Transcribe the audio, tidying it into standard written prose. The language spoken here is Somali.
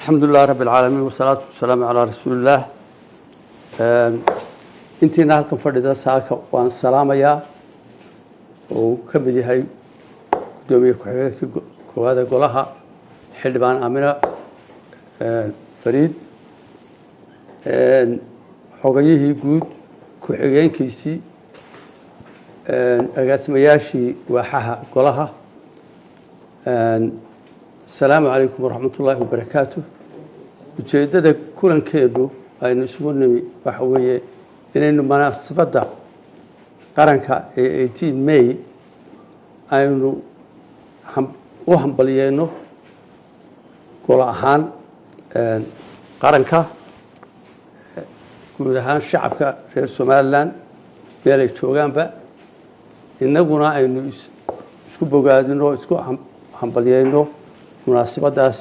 الحمد لله رب العالمين والصلاة والسلام على رسول الله. انتي نالكم فرددا ساكا وان سلام يا وكبدي هاي دومي كوهذا قولها حلبان آمنة فريد حقيقي جود كحجين كيسي أقسمياشي وحها قولها. السلام عليكم ورحمة الله وبركاته. ujeedada kulankeedu aynu isugu nimi waxa weeye inaynu munaasabada qaranka ee 18 May aynu u hambalyeeno gol ahaan qaranka guud ahaan shacabka reer Somaliland meel ay joogaanba inaguna aynu isku bogaadino isku hambalyeeno munaasabadaas